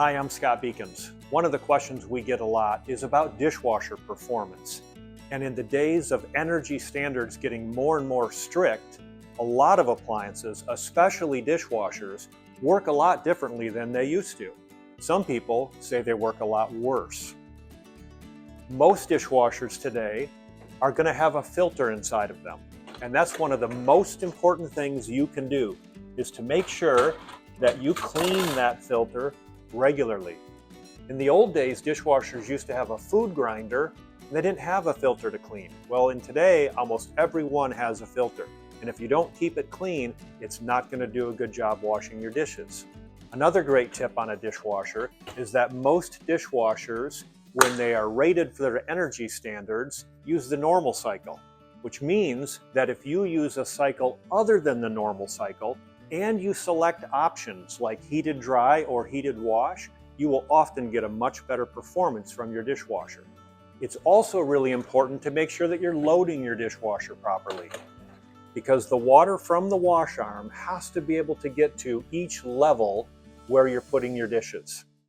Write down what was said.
Hi, I'm Scott Bekins. One of the questions we get a lot is about dishwasher performance. And in the days of energy standards getting more and more strict, a lot of appliances, especially dishwashers, work a lot differently than they used to. Some people say they work a lot worse. Most dishwashers today are going to have a filter inside of them. And that's one of the most important things you can do, is to make sure that you clean that filter regularly. In the old days, dishwashers used to have a food grinder, and they didn't have a filter to clean. Well, in today, almost everyone has a filter. And if you don't keep it clean, it's not going to do a good job washing your dishes. Another great tip on a dishwasher is that most dishwashers, when they are rated for their energy standards, use the normal cycle, which means that if you use a cycle other than the normal cycle, and you select options like heated dry or heated wash, you will often get a much better performance from your dishwasher. It's also really important to make sure that you're loading your dishwasher properly, because the water from the wash arm has to be able to get to each level where you're putting your dishes.